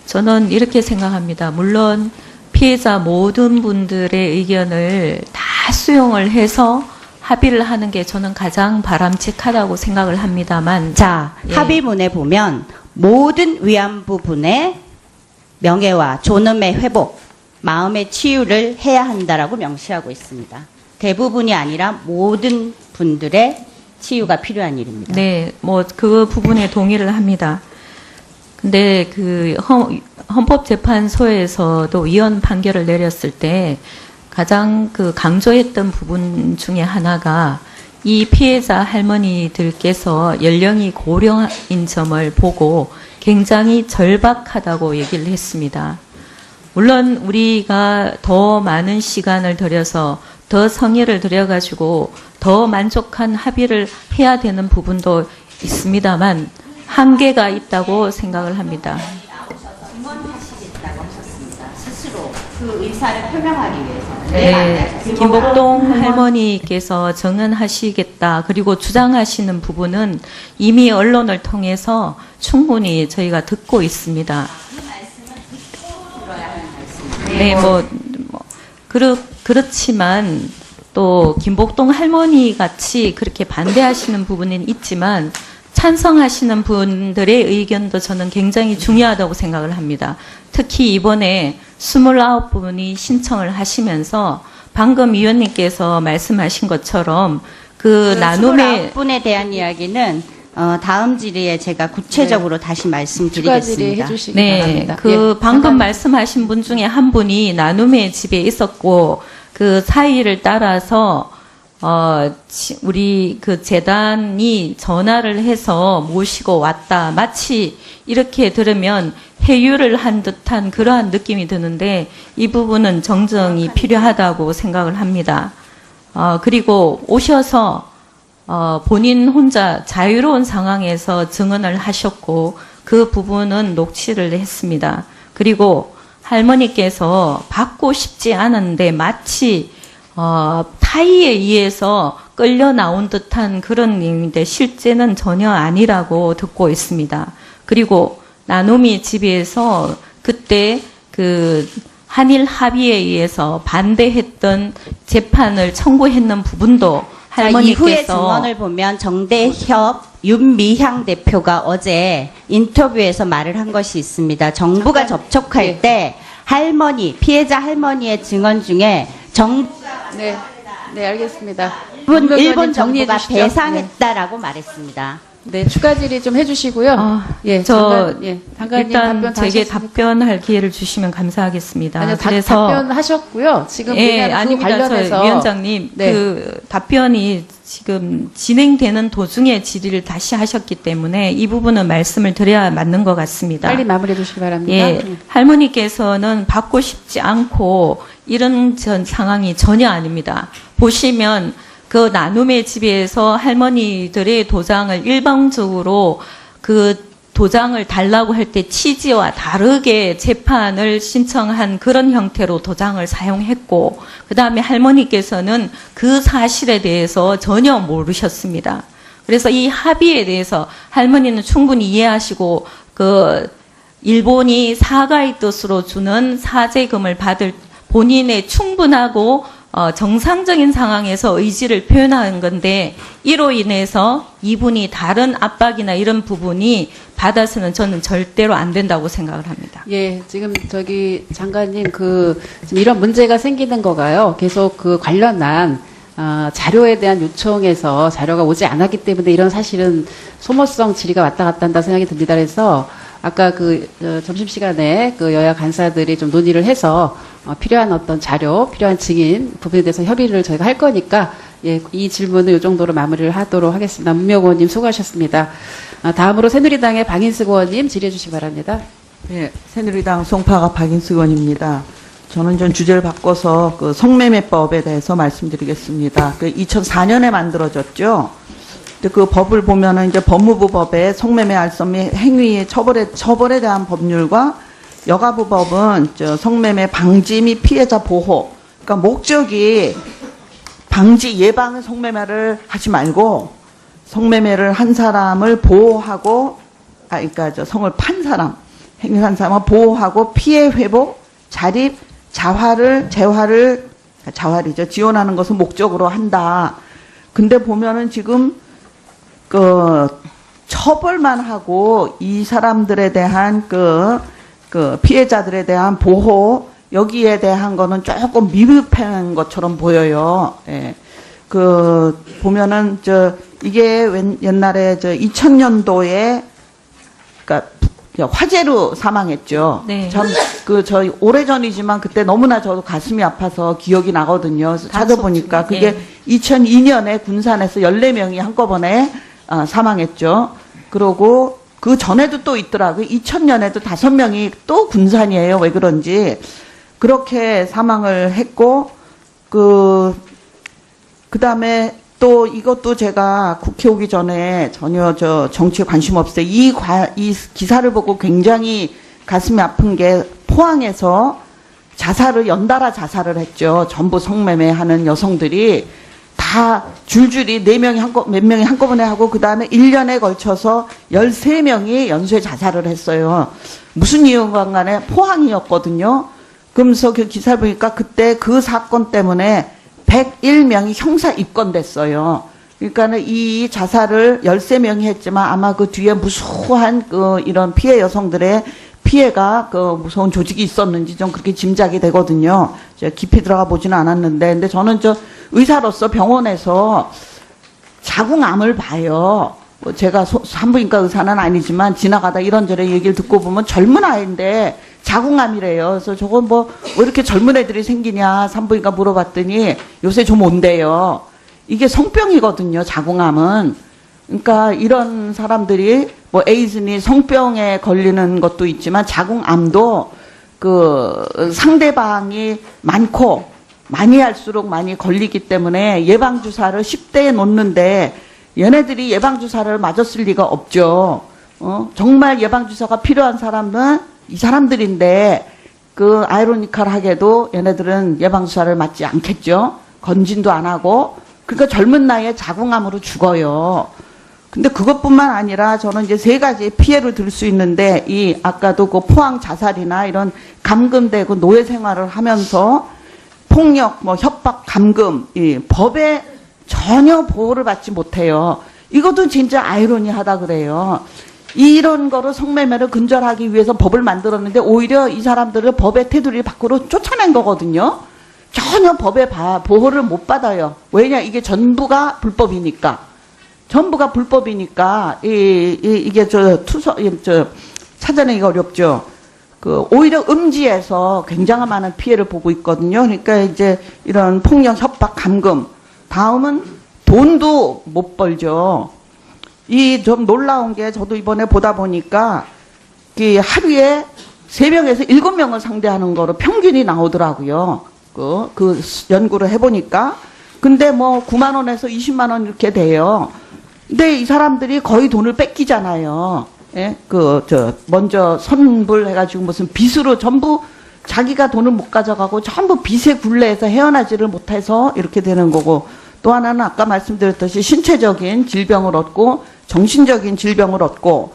저는 이렇게 생각합니다. 물론 피해자 모든 분들의 의견을 다 수용을 해서 합의를 하는 게 저는 가장 바람직하다고 생각을 합니다만. 자, 예. 합의문에 보면 모든 위안부 분의 명예와 존엄의 회복, 마음의 치유를 해야 한다라고 명시하고 있습니다. 대부분이 아니라 모든 분들의 치유가 필요한 일입니다. 네, 뭐 그 부분에 동의를 합니다. 근데 그 헌법재판소에서도 위헌 판결을 내렸을 때 가장 그 강조했던 부분 중에 하나가 이 피해자 할머니들께서 연령이 고령인 점을 보고 굉장히 절박하다고 얘기를 했습니다. 물론 우리가 더 많은 시간을 들여서 더 성의를 들여가지고 더 만족한 합의를 해야 되는 부분도 있습니다만 한계가 있다고 생각을 합니다. 증언하시겠다고 하셨습니다. 스스로 그 의사를 표명하기 위해서. 네, 김복동 할머니께서 증언하시겠다 그리고 주장하시는 부분은 이미 언론을 통해서 충분히 저희가 듣고 있습니다. 네, 그렇지만 또 김복동 할머니 같이 그렇게 반대하시는 부분은 있지만 찬성하시는 분들의 의견도 저는 굉장히 중요하다고 생각을 합니다. 특히 이번에 29분이 신청을 하시면서 방금 위원님께서 말씀하신 것처럼 그 나눔의 29분에 대한 이야기는 다음 질의에 제가 구체적으로 다시 추가 질의 말씀드리겠습니다. 해주시기 네, 바랍니다. 그 예, 방금 잠깐- 말씀하신 분 중에 한 분이 나눔의 집에 있었고 그 사이를 따라서 우리 그 재단이 전화를 해서 모시고 왔다. 마치 이렇게 들으면 회유를 한 듯한 그러한 느낌이 드는데 이 부분은 정정이 필요하다고 생각을 합니다. 그리고 오셔서 본인 혼자 자유로운 상황에서 증언을 하셨고 그 부분은 녹취를 했습니다. 그리고 할머니께서 받고 싶지 않은데 마치 타의에 의해서 끌려 나온 듯한 그런 의미인데 실제는 전혀 아니라고 듣고 있습니다. 그리고 나눔이 집에서 그때 그 한일 합의에 의해서 반대했던 재판을 청구했는 부분도 자, 이후의 할머니께서 증언을 보면 정대협 윤미향 대표가 어제 인터뷰에서 말을 한 것이 있습니다. 정부가 접촉할 예. 때 피해자 할머니의 증언 중에 네, 네, 알겠습니다. 일본 정리해 정부가 주시죠. 배상했다라고 말했습니다. 네, 추가 질의 좀 해주시고요. 예, 저 장관님 일단 답변 다 제게 하셨으니까. 답변할 기회를 주시면 감사하겠습니다. 아니요, 그래서 답변하셨고요. 지금 예, 왜냐하면 그 아닙니다. 관련해서 저 위원장님 네. 그 답변이 지금 진행되는 도중에 질의를 다시 하셨기 때문에 이 부분은 말씀을 드려야 맞는 것 같습니다. 빨리 마무리해 주시기 바랍니다. 예, 할머니께서는 받고 싶지 않고 이런 상황이 전혀 아닙니다. 보시면 그 나눔의 집에서 할머니들의 도장을 일방적으로 그 도장을 달라고 할 때 취지와 다르게 재판을 신청한 그런 형태로 도장을 사용했고 그 다음에 할머니께서는 그 사실에 대해서 전혀 모르셨습니다. 그래서 이 합의에 대해서 할머니는 충분히 이해하시고 그 일본이 사과의 뜻으로 주는 사죄금을 받을 본인의 충분하고 정상적인 상황에서 의지를 표현하는 건데 이로 인해서 이분이 다른 압박이나 이런 부분이 받아서는 저는 절대로 안 된다고 생각을 합니다. 예, 지금 저기 장관님 지금 이런 문제가 생기는 거가요. 계속 그 관련한 자료에 대한 요청에서 자료가 오지 않았기 때문에 이런 사실은 소모성 질의가 왔다 갔다 한다 생각이 듭니다. 그래서 아까 점심시간에 그 여야 간사들이 좀 논의를 해서 필요한 어떤 자료, 필요한 증인 부분에 대해서 협의를 저희가 할 거니까 예, 이 질문은 이 정도로 마무리를 하도록 하겠습니다. 문명 의원님 수고하셨습니다. 다음으로 새누리당의 박인숙 의원님 질의해 주시기 바랍니다. 네, 새누리당 송파가 박인숙 의원입니다. 저는 좀 주제를 바꿔서 그 성매매법에 대해서 말씀드리겠습니다. 그 2004년에 만들어졌죠. 근데 그 법을 보면은 이제 법무부 법에 성매매 알선 및 행위의 처벌에 대한 법률과 여가부 법은 성매매 방지 및 피해자 보호. 그러니까 목적이 방지 예방의 성매매를 하지 말고 성매매를 한 사람을 보호하고 그러니까 성을 판 사람, 행위한 사람을 보호하고 피해 회복, 자립, 재활이죠. 지원하는 것을 목적으로 한다. 근데 보면은 지금 처벌만 하고 이 사람들에 대한 피해자들에 대한 보호, 여기에 대한 거는 조금 미흡한 것처럼 보여요. 예. 보면은, 이게 옛날에 2000년도에, 그러니까 화재로 사망했죠. 네. 저희 오래전이지만 그때 너무나 저도 가슴이 아파서 기억이 나거든요. 찾아보니까 그게 네. 2002년에 군산에서 14명이 한꺼번에 사망했죠. 그러고 그 전에도 또 있더라고요. 2000년에도 5명이 또 군산이에요. 왜 그런지. 그렇게 사망을 했고, 그 다음에 또 이것도 제가 국회 오기 전에 전혀 정치에 관심 없어요. 이 기사를 보고 굉장히 가슴이 아픈 게 포항에서 연달아 자살을 했죠. 전부 성매매 하는 여성들이 다 줄줄이 몇 명이 한꺼번에 하고 그 다음에 1년에 걸쳐서 13명이 연쇄 자살을 했어요. 무슨 이유가 간에 포항이었거든요. 그러면서 그 기사를 보니까 그때 그 사건 때문에 101명이 형사 입건됐어요. 그러니까는 이 자살을 13명이 했지만 아마 그 뒤에 무수한 이런 피해 여성들의 피해가 무서운 조직이 있었는지 좀 그렇게 짐작이 되거든요. 제가 깊이 들어가 보지는 않았는데, 근데 저는 의사로서 병원에서 자궁암을 봐요. 뭐 제가 산부인과 의사는 아니지만 지나가다 이런저런 얘기를 듣고 보면 젊은 아이인데 자궁암이래요. 그래서 저건 뭐 왜 이렇게 젊은 애들이 생기냐 산부인과 물어봤더니 요새 좀 온대요. 이게 성병이거든요. 자궁암은. 그러니까 이런 사람들이 뭐 에이즈니 성병에 걸리는 것도 있지만 자궁암도 그 상대방이 많고 많이 할수록 많이 걸리기 때문에 예방주사를 10대에 놓는데 얘네들이 예방주사를 맞았을 리가 없죠. 정말 예방주사가 필요한 사람은 이 사람들인데 그 아이러니컬하게도 얘네들은 예방주사를 맞지 않겠죠. 건진도 안 하고. 그러니까 젊은 나이에 자궁암으로 죽어요. 근데 그것뿐만 아니라 저는 이제 3가지 피해를 들 수 있는데 이 아까도 그 포항 자살이나 이런 감금되고 노예 생활을 하면서 폭력, 뭐 협박, 감금, 이 법에 전혀 보호를 받지 못해요. 이것도 진짜 아이러니하다 그래요. 이런 거로 성매매를 근절하기 위해서 법을 만들었는데 오히려 이 사람들을 법의 테두리 밖으로 쫓아낸 거거든요. 전혀 법의 보호를 못 받아요. 왜냐? 이게 전부가 불법이니까. 전부가 불법이니까 이게 찾아내기가 어렵죠. 그 오히려 음지에서 굉장한 많은 피해를 보고 있거든요. 그러니까 이제 이런 폭력, 협박, 감금. 다음은 돈도 못 벌죠. 이 좀 놀라운 게 저도 이번에 보다 보니까 이 하루에 3명에서 7명을 상대하는 거로 평균이 나오더라고요. 그 연구를 해보니까. 근데 뭐 9만 원에서 20만 원 이렇게 돼요. 근데 이 사람들이 거의 돈을 뺏기잖아요. 예? 먼저 선불해가지고 무슨 빚으로 전부 자기가 돈을 못 가져가고 전부 빚에 굴레해서 헤어나지를 못해서 이렇게 되는 거고 또 하나는 아까 말씀드렸듯이 신체적인 질병을 얻고 정신적인 질병을 얻고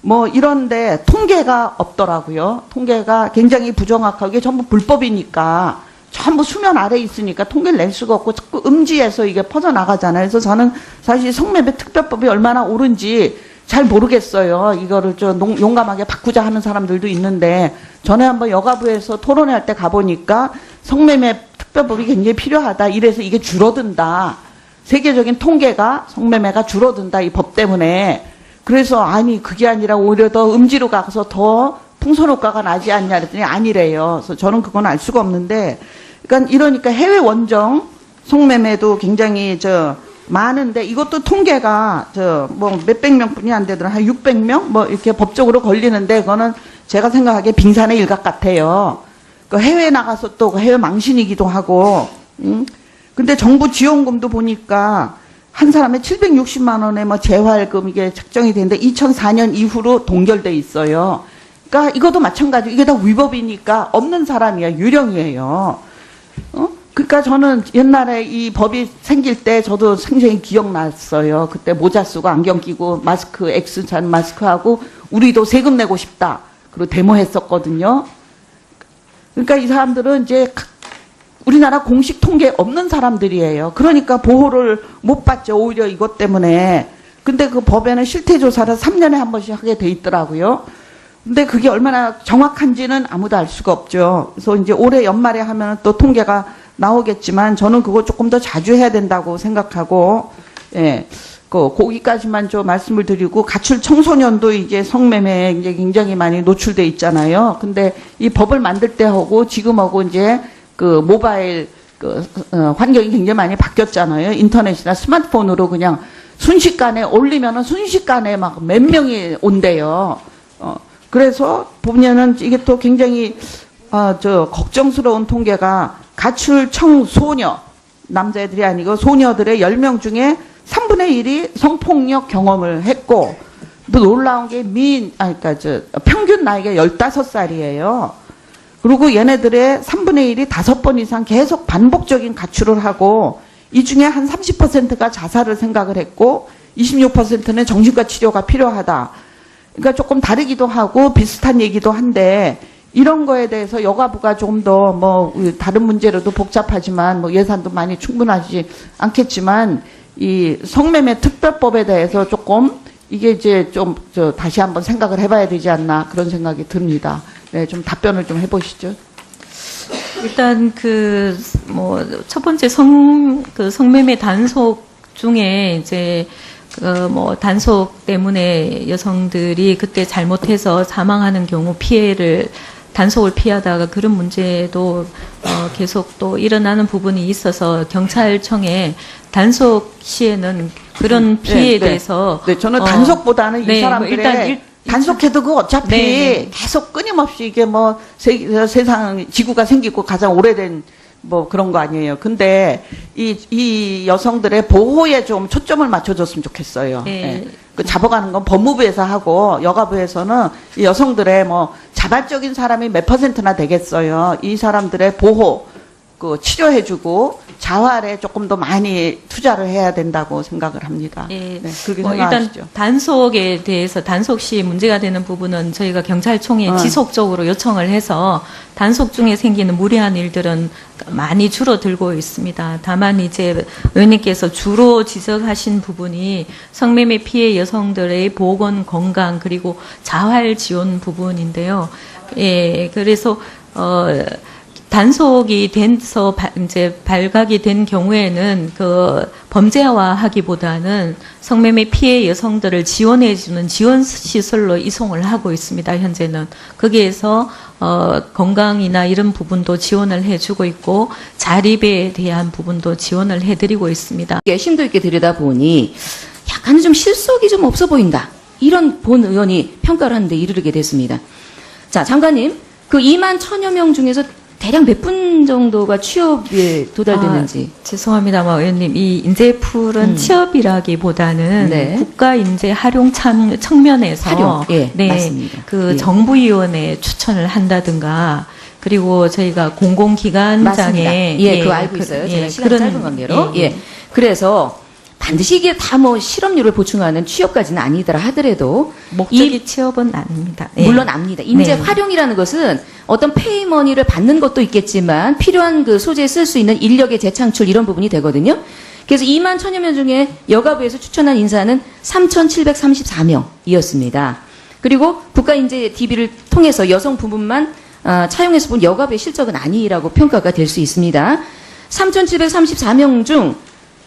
뭐 이런데 통계가 없더라고요. 통계가 굉장히 부정확하고 이게 전부 불법이니까 전부 수면 아래에 있으니까 통계를 낼 수가 없고 자꾸 음지에서 이게 퍼져나가잖아요. 그래서 저는 사실 성매매 특별법이 얼마나 옳은지 잘 모르겠어요. 이거를 좀 용감하게 바꾸자 하는 사람들도 있는데 전에 한번 여가부에서 토론회 때 가보니까 성매매 특별법이 굉장히 필요하다. 이래서 이게 줄어든다. 세계적인 통계가 성매매가 줄어든다. 이 법 때문에. 그래서 아니 그게 아니라 오히려 더 음지로 가서 더 풍선 효과가 나지 않냐 그랬더니 아니래요. 그래서 저는 그건 알 수가 없는데 그러니까 이러니까 해외 원정 성매매도 굉장히 많은데 이것도 통계가 뭐 몇백 명뿐이 안 되더라. 한 600명 뭐 이렇게 법적으로 걸리는데 그거는 제가 생각하기에 빙산의 일각 같아요. 그 해외 나가서 또 해외 망신이기도 하고. 근데 정부 지원금도 보니까 한 사람에 760만 원의 뭐 재활금 이게 책정이 되는데 2004년 이후로 동결돼 있어요. 그러니까 이것도 마찬가지고 이게 다 위법이니까 없는 사람이야. 유령이에요. 그러니까 저는 옛날에 이 법이 생길 때 저도 굉장히 기억났어요. 그때 모자 쓰고 안경 끼고 마스크 X잔 마스크하고 우리도 세금 내고 싶다. 그리고 데모했었거든요. 그러니까 이 사람들은 이제 우리나라 공식 통계 없는 사람들이에요. 그러니까 보호를 못 받죠. 오히려 이것 때문에. 근데 그 법에는 실태조사를 3년에 한 번씩 하게 돼 있더라고요. 근데 그게 얼마나 정확한지는 아무도 알 수가 없죠. 그래서 이제 올해 연말에 하면 또 통계가 나오겠지만 저는 그거 조금 더 자주 해야 된다고 생각하고, 예. 거기까지만 좀 말씀을 드리고, 가출 청소년도 이제 성매매에 이제 굉장히 많이 노출돼 있잖아요. 근데 이 법을 만들 때하고 지금하고 이제 그 모바일 환경이 굉장히 많이 바뀌었잖아요. 인터넷이나 스마트폰으로 그냥 순식간에 올리면은 순식간에 막 몇 명이 온대요. 그래서 보면은 이게 또 굉장히 걱정스러운 통계가 가출 청소녀, 남자애들이 아니고 소녀들의 10명 중에 3분의 1이 성폭력 경험을 했고, 또 놀라운 게 평균 나이가 15살이에요. 그리고 얘네들의 3분의 1이 5번 이상 계속 반복적인 가출을 하고, 이 중에 한 30%가 자살을 생각을 했고, 26%는 정신과 치료가 필요하다. 그러니까 조금 다르기도 하고 비슷한 얘기도 한데, 이런 거에 대해서 여가부가 좀 더 뭐 다른 문제로도 복잡하지만 뭐 예산도 많이 충분하지 않겠지만 이 성매매 특별법에 대해서 조금 이게 이제 좀 다시 한번 생각을 해봐야 되지 않나 그런 생각이 듭니다. 네, 좀 답변을 좀 해보시죠. 일단 첫 번째 성매매 단속 중에 이제 뭐 단속 때문에 여성들이 그때 잘못해서 사망하는 경우 피해를 단속을 피하다가 그런 문제도 계속 또 일어나는 부분이 있어서 경찰청에 단속 시에는 그런 피해에 대해서 네, 저는 단속보다는 이 네, 뭐 사람들의 일단 단속해도 그 어차피 네. 계속 끊임없이 이게 뭐 세상 지구가 생기고 가장 오래된 뭐 그런 거 아니에요. 근데 이 여성들의 보호에 좀 초점을 맞춰줬으면 좋겠어요. 네. 예. 그 잡아가는 건 법무부에서 하고 여가부에서는 이 여성들의 뭐 자발적인 사람이 몇 %나 되겠어요. 이 사람들의 보호, 그 치료해주고 자활에 조금 더 많이 투자를 해야 된다고 생각을 합니다. 예. 네, 그렇게 뭐 생각하시죠? 일단 단속에 대해서 단속 시 문제가 되는 부분은 저희가 경찰청에 지속적으로 요청을 해서 단속 중에 생기는 무리한 일들은 많이 줄어들고 있습니다. 다만 이제 의원님께서 주로 지적하신 부분이 성매매 피해 여성들의 보건 건강 그리고 자활 지원 부분인데요. 예, 그래서 단속이 돼서 이제 발각이 된 경우에는 그 범죄화하기보다는 성매매 피해 여성들을 지원해주는 지원 시설로 이송을 하고 있습니다. 현재는 거기에서 건강이나 이런 부분도 지원을 해주고 있고 자립에 대한 부분도 지원을 해드리고 있습니다. 심도 있게 들여다보니 약간 좀 실속이 좀 없어 보인다. 이런 본 의원이 평가를 하는데 이르게 됐습니다. 자, 장관님, 그 2만 1,000여 명 중에서 대략 몇 분 정도가 취업에 도달되는지. 죄송합니다만 의원님, 이 인재풀은 취업이라기보다는 네. 국가 인재 활용 측면에서 활용, 예, 네, 맞습니다. 그 예. 정부위원회 추천을 한다든가 그리고 저희가 맞습니다. 공공기관장에 예, 그거 알고 있어요. 제가 시간 짧은 관계로. 예. 그래서 반드시 이게 다 뭐 실업률을 보충하는 취업까지는 아니더라 하더라도 목적이 취업은 아닙니다. 예. 물론 압니다. 인재 네. 활용이라는 것은 어떤 페이머니를 받는 것도 있겠지만 필요한 그 소재에 쓸 수 있는 인력의 재창출 이런 부분이 되거든요. 그래서 2만 1,000여 명 중에 여가부에서 추천한 인사는 3,734명이었습니다. 그리고 국가인재 DB를 통해서 여성 부분만 차용해서 본 여가부의 실적은 아니라고 평가가 될 수 있습니다. 3,734명 중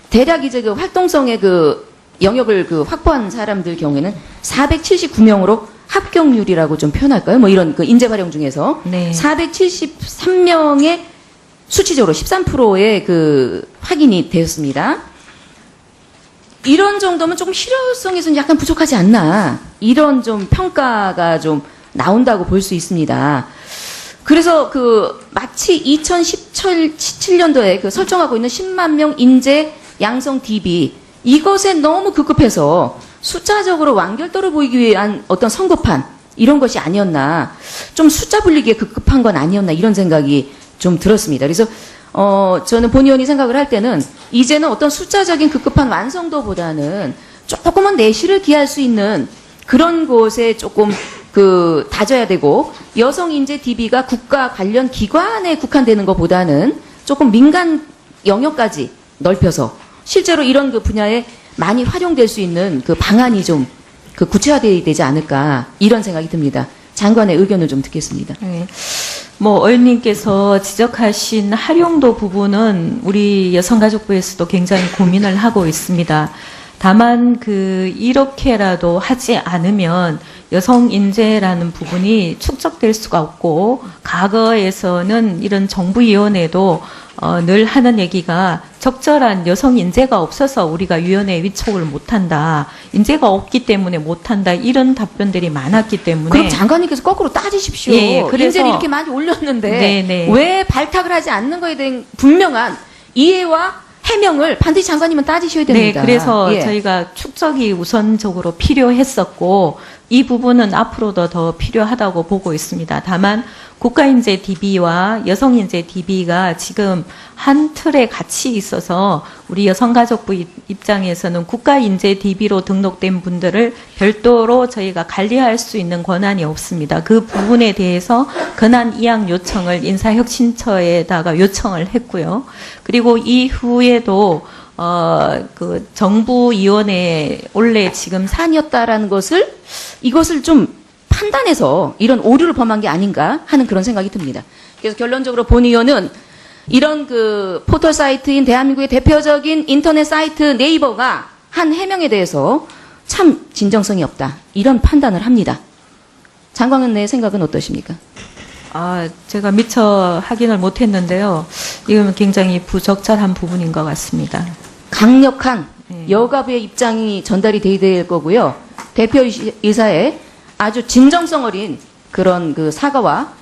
대략 이제 그 활동성의 그 영역을 그 확보한 사람들 경우에는 479명으로 합격률이라고 좀 표현할까요? 뭐 이런 그 인재 활용 중에서 네. 473명의 수치적으로 13%의 그 확인이 되었습니다. 이런 정도면 조금 실효성에서는 약간 부족하지 않나. 이런 좀 평가가 좀 나온다고 볼 수 있습니다. 그래서 그 마치 2017년도에 그 설정하고 있는 10만 명 인재 양성 DB 이것에 너무 급급해서 숫자적으로 완결도를 보이기 위한 어떤 성급한 이런 것이 아니었나. 좀 숫자 불리기에 급급한 건 아니었나 이런 생각이 좀 들었습니다. 그래서 저는 본 의원이 생각을 할 때는 이제는 어떤 숫자적인 급급한 완성도보다는 조금은 내실을 기할 수 있는 그런 곳에 조금 그 다져야 되고 여성 인재 DB가 국가 관련 기관에 국한되는 것보다는 조금 민간 영역까지 넓혀서 실제로 이런 그 분야에 많이 활용될 수 있는 그 방안이 좀 그 구체화되어야 되지 않을까 이런 생각이 듭니다. 장관의 의견을 좀 듣겠습니다. 네. 뭐 의원님께서 지적하신 활용도 부분은 우리 여성가족부에서도 굉장히 고민을 하고 있습니다. 다만 이렇게라도 하지 않으면 여성 인재라는 부분이 축적될 수가 없고 과거에서는 이런 정부위원회도 늘 하는 얘기가 적절한 여성 인재가 없어서 우리가 위원회 위촉을 못한다. 인재가 없기 때문에 못한다. 이런 답변들이 많았기 때문에 그럼 장관님께서 거꾸로 따지십시오. 예, 그래서 인재를 이렇게 많이 올렸는데 네네. 왜 발탁을 하지 않는 거에 대한 분명한 이해와 해명을 반드시 장관님은 따지셔야 됩니다. 네, 그래서 예. 저희가 축적이 우선적으로 필요했었고 이 부분은 앞으로도 더 필요하다고 보고 있습니다. 다만 국가인재 DB와 여성인재 DB가 지금 한 틀에 같이 있어서 우리 여성가족부 입장에서는 국가인재 DB로 등록된 분들을 별도로 저희가 관리할 수 있는 권한이 없습니다. 그 부분에 대해서 근한 이양 요청을 인사혁신처에다가 요청을 했고요. 그리고 이후에도 그 정부위원회 원래 지금 사안이었다라는 것을 이것을 좀 판단해서 이런 오류를 범한 게 아닌가 하는 그런 생각이 듭니다. 그래서 결론적으로 본 의원은 이런 그 포털 사이트인 대한민국의 대표적인 인터넷 사이트 네이버가 한 해명에 대해서 참 진정성이 없다. 이런 판단을 합니다. 장광현의 생각은 어떠십니까? 제가 미처 확인을 못했는데요. 이건 굉장히 부적절한 부분인 것 같습니다. 강력한 여가부의 입장이 전달이 돼야 될 거고요. 대표이사의 아주 진정성 어린 그런 그 사과와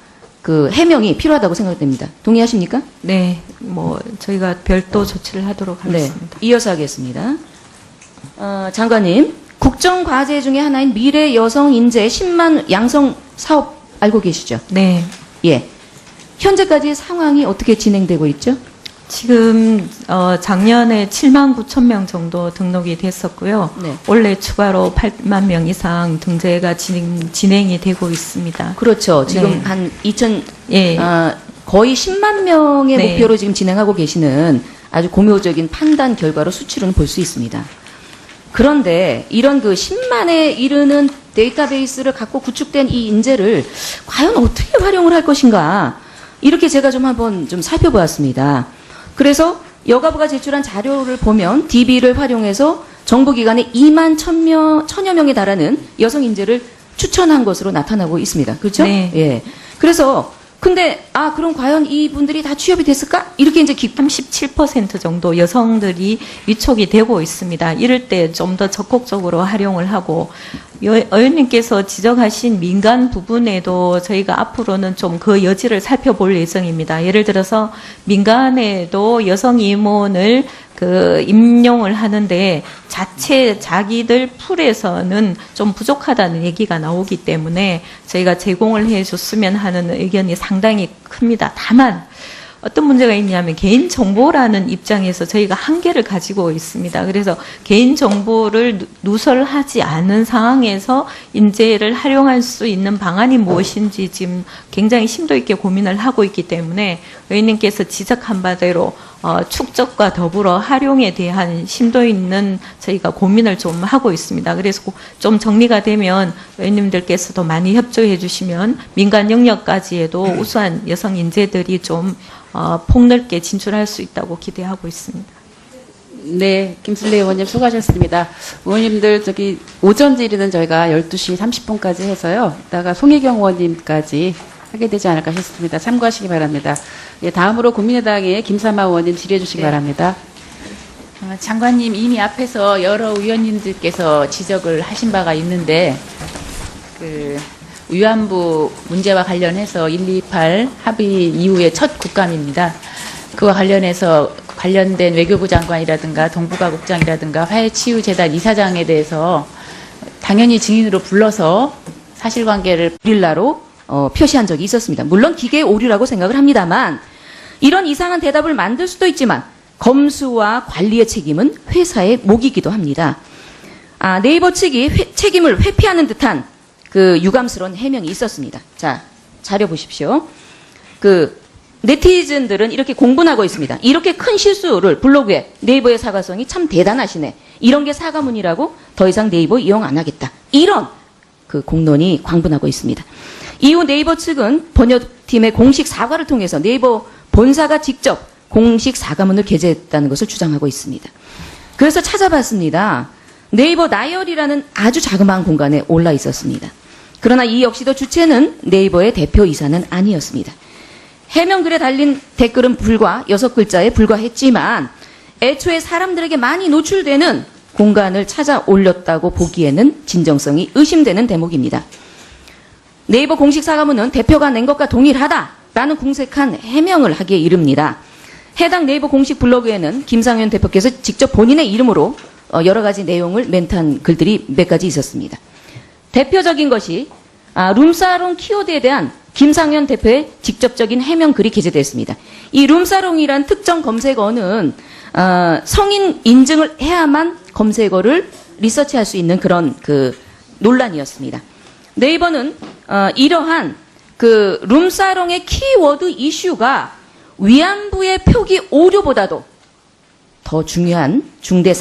그 해명이 필요하다고 생각됩니다. 동의하십니까? 네, 저희가 별도 조치를 하도록 네. 하겠습니다. 이어서 하겠습니다. 장관님, 국정과제 중에 하나인 미래 여성 인재 10만 양성 사업 알고 계시죠? 네. 예. 현재까지 상황이 어떻게 진행되고 있죠? 지금 작년에 7만 9천 명 정도 등록이 됐었고요. 네. 올해 추가로 8만 명 이상 등재가 진행이 되고 있습니다. 그렇죠. 지금 네. 한 예. 거의 10만 명의 네. 목표로 지금 진행하고 계시는 아주 고묘적인 판단 결과로 수치로는 볼 수 있습니다. 그런데 이런 그 10만에 이르는 데이터베이스를 갖고 구축된 이 인재를 과연 어떻게 활용을 할 것인가, 이렇게 제가 좀 한번 좀 살펴보았습니다. 그래서 여가부가 제출한 자료를 보면 DB를 활용해서 정부기관에 2만 1,000여 명에 달하는 여성 인재를 추천한 것으로 나타나고 있습니다. 그렇죠? 네. 예. 그래서 근데 그럼 과연 이분들이 다 취업이 됐을까? 이렇게 이제 37% 정도 여성들이 위촉이 되고 있습니다. 이럴 때 좀 더 적극적으로 활용을 하고, 의원님께서 지적하신 민간 부분에도 저희가 앞으로는 좀 그 여지를 살펴볼 예정입니다. 예를 들어서 민간에도 여성 임원을 임용을 하는데 자기들 풀에서는 좀 부족하다는 얘기가 나오기 때문에 저희가 제공을 해줬으면 하는 의견이 상당히 큽니다. 다만 어떤 문제가 있냐면 개인정보라는 입장에서 저희가 한계를 가지고 있습니다. 그래서 개인정보를 누설하지 않은 상황에서 인재를 활용할 수 있는 방안이 무엇인지 지금 굉장히 심도 있게 고민을 하고 있기 때문에 의원님께서 지적한 바대로 축적과 더불어 활용에 대한 심도 있는 저희가 고민을 좀 하고 있습니다. 그래서 좀 정리가 되면 의원님들께서도 많이 협조해 주시면 민간 영역까지에도 우수한 여성 인재들이 좀 폭넓게 진출할 수 있다고 기대하고 있습니다. 네, 김슬래 의원님 수고하셨습니다. 의원님들 오전 질의는 저희가 12시 30분까지 해서요. 이따가 송혜경 의원님까지 하게 되지 않을까 싶습니다. 참고하시기 바랍니다. 예, 다음으로 국민의당의 김삼아 의원님 질의해 주시기 바랍니다. 장관님, 이미 앞에서 여러 의원님들께서 지적을 하신 바가 있는데 위안부 문제와 관련해서 128 합의 이후의 첫 국감입니다. 그와 관련해서 관련된 외교부 장관이라든가 동북아국장이라든가 화해치유재단 이사장에 대해서 당연히 증인으로 불러서 사실관계를 릴라로 표시한 적이 있었습니다. 물론 기계의 오류라고 생각을 합니다만, 이런 이상한 대답을 만들 수도 있지만 검수와 관리의 책임은 회사의 몫이기도 합니다. 네이버 측이 책임을 회피하는 듯한 그 유감스러운 해명이 있었습니다. 자, 자료 보십시오. 네티즌들은 이렇게 공분하고 있습니다. 이렇게 큰 실수를 블로그에, 네이버의 사과성이 참 대단하시네. 이런 게 사과문이라고 더 이상 네이버 이용 안 하겠다. 이런 그 공론이 광분하고 있습니다. 이후 네이버 측은 번역팀의 공식 사과를 통해서 네이버 본사가 직접 공식 사과문을 게재했다는 것을 주장하고 있습니다. 그래서 찾아봤습니다. 네이버 나열이라는 아주 자그마한 공간에 올라 있었습니다. 그러나 이 역시도 주체는 네이버의 대표이사는 아니었습니다. 해명글에 달린 댓글은 불과 6글자에 불과했지만 애초에 사람들에게 많이 노출되는 공간을 찾아 올렸다고 보기에는 진정성이 의심되는 대목입니다. 네이버 공식 사과문은 대표가 낸 것과 동일하다라는 궁색한 해명을 하기에 이릅니다. 해당 네이버 공식 블로그에는 김상현 대표께서 직접 본인의 이름으로 여러 가지 내용을 멘트한 글들이 몇 가지 있었습니다. 대표적인 것이 룸사롱 키워드에 대한 김상현 대표의 직접적인 해명 글이 게재됐습니다. 이 룸사롱이란 특정 검색어는 성인 인증을 해야만 검색어를 리서치할 수 있는 그런 논란이었습니다. 네이버는 이러한 룸사롱의 키워드 이슈가 위안부의 표기 오류보다도 더 중요한 중대